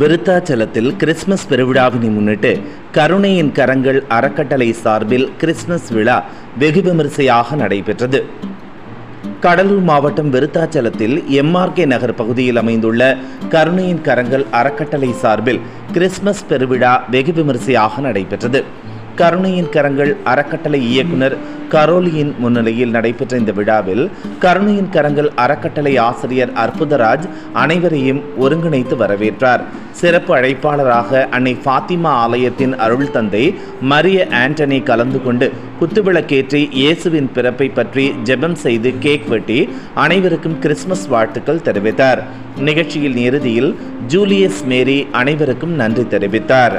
விருத்தாச்சலத்தில் Christmas பெருவிழாவினை முன்னிட்டு கருணையின் கரங்கள் அறக்கட்டளை சார்பில் கிறிஸ்துமஸ் விழா வெகு விமரிசையாக நடைபெற்றது. கடலூர் மாவட்டம் விருத்தாச்சலத்தில் MRK நகர் பகுதியில் அமைந்துள்ள கருணையின் கரங்கள் அறக்கட்டளை சார்பில் கிறிஸ்துமஸ் பெருவிழா வெகு விமரிசையாக நடைபெற்றது. கருணையின் கரங்கள் அறக்கட்டளை இயக்குனர் கரோலியின் முன்னிலையில் நடைபெற்ற இந்த விழாவில் கருணையின் கரங்கள் அறக்கட்டளை ஆசிரியர் அற்புதராஜ் அனைவரையும் ஒருங்கிணைத்து வரவேற்றார். சிறப்பு அழைப்பாளராக அன்னை ஃபாத்திமா ஆலயத்தின் அருள் தந்தை மரிய ஆண்டனி கலந்து கொண்டு குத்துவிளக்கேற்றி இயேசுவின் பிறப்பை பற்றி ஜெபம் செய்து கேக் வெட்டி அனைவருக்கும் கிறிஸ்துமஸ் வாழ்த்துக்கள் தெரிவித்தார். நிகழ்ச்சியில் இறுதியில் ஜூலியஸ் மேரி அனைவருக்கும் நன்றி தெரிவித்தார்.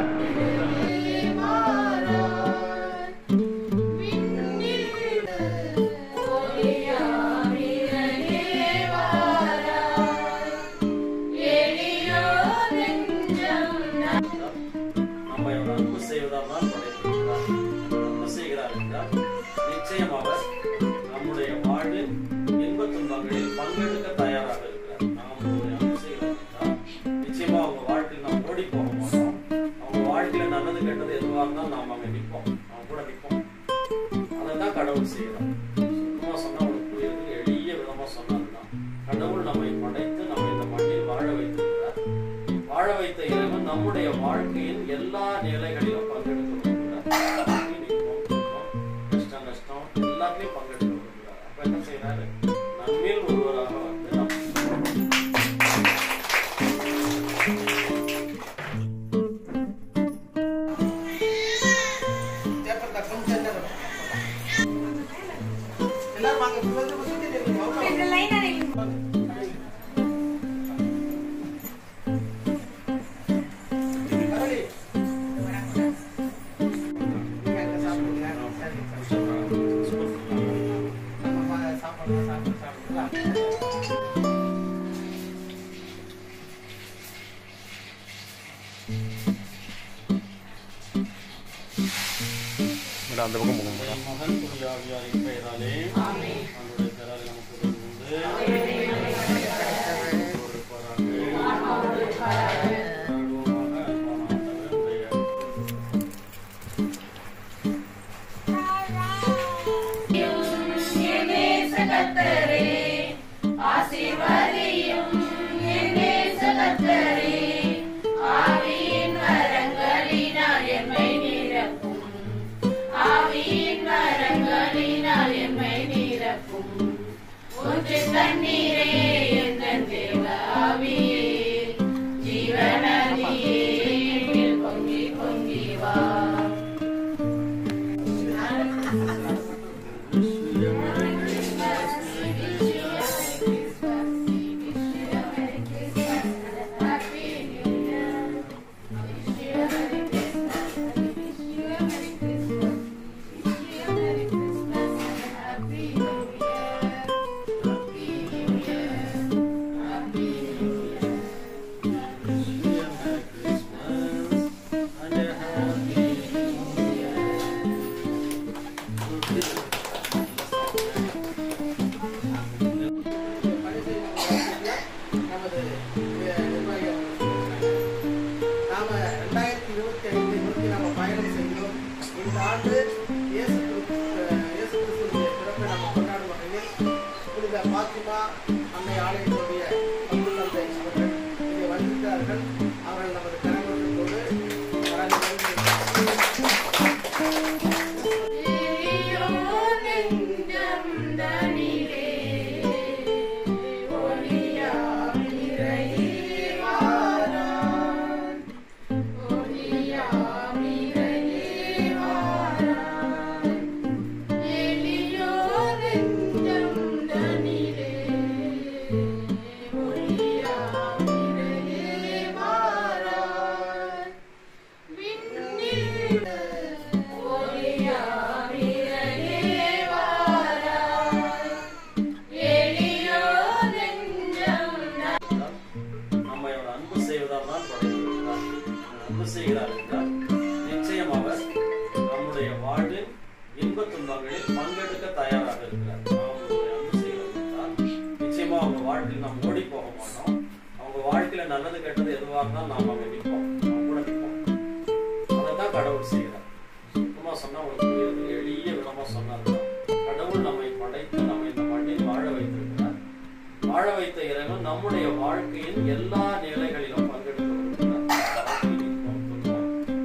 நிச்சயமாக நம்முடைய வாழ்வில் இன்பத் துன்பங்களில் பங்கெடுக்க தயாராக இருக்கிறார். நிச்சயமா அவங்க வாழ்க்கையில் நாம் ஓடி போக மாட்டோம். அவங்க வாழ்க்கையில நல்லது கெட்டது எதுவாக இருந்தாலும் நாம் அங்க நிற்போம், அவங்க கூட நிற்போம். அதைதான் கடவுள் செய்யறோம். சுத்தமா சொன்னா உங்களுக்கு புரியுது, எளிய விதமா சொன்னதுதான் கடவுள் நம்மை படைத்து நம்ம இந்த மண்ணில் வாழ வைத்திருக்கிறார். வாழ வைத்த இறைவன் நம்முடைய வாழ்க்கையின் எல்லா நிலைகளிலும் பங்கெடுக்க எல்லாத்தையும் பங்கெடுக்க விரும்புகிறார். அப்ப என்ன செய்யறாரு? நம்மில் ஒருவராக வந்து அந்த பக்கம் போக மகன் குடியாவியாரின் பெயராலே அவருடைய பெயராலே நமக்கு பாத்திமா அன்னை ஆலயத்துடைய அன்பு தந்தை அவர்கள் இங்கே வந்திருக்கிறார்கள். அவர்கள் நமது கரங்களோடு நிச்சயமாக நம்முடைய வாழ்வில் இன்பத் துன்பங்களில் பங்கெடுக்க தயாராக இருக்கிறார். நிச்சயமா அவங்க வாழ்க்கையில் நாம் ஓடி போக மாட்டோம். அவங்க வாழ்க்கையில நல்லது கெட்டது எதுவாக இருந்தாலும் நாம் அங்கே நிற்போம், நம்ம கூட நிற்போம். அதைத்தான் கடவுள் செய்கிறார். சுத்தமா சொன்னா உங்களுக்கு புரியுது, எளிய விதமா சொன்னார்தான். கடவுள் நம்மை படைத்து நம்மை இந்த மண்ணில் வாழ வைத்திருக்கிறார். வாழ வைத்த இறைவன் நம்முடைய வாழ்க்கையின் எல்லா நிலைகளிலும் பங்கெடுக்க விரும்புகிறார்.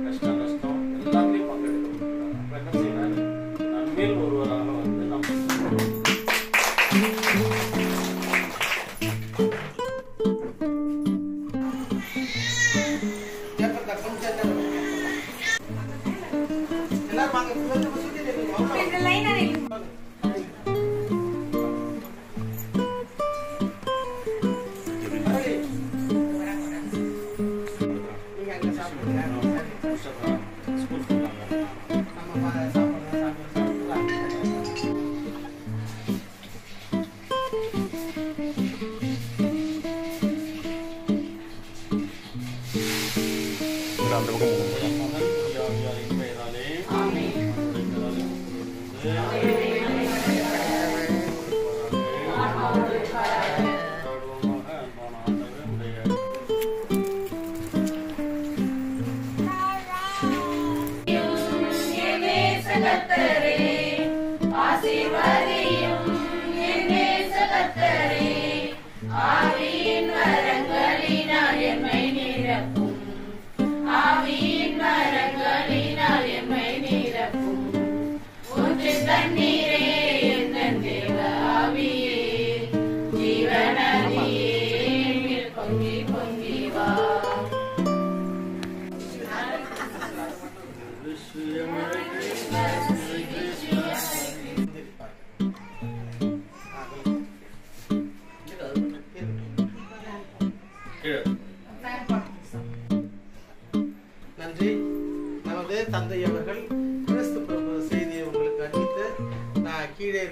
கஷ்டம் நஷ்டம் எல்லாத்தையும் பங்கெடுக்க விரும்புகிறார். அப்ப என்ன செய்யறாரு? நன்மையில் ஒருவராக வந்து நம்ம எல்லாரும் வாங்க, சுத்தி அந்த பக்கம் போகும்போது நன்றி. நமது தந்தை அவர்கள் கிறிஸ்து செய்தியை உங்களுக்கு அறிவித்து நான் கீழே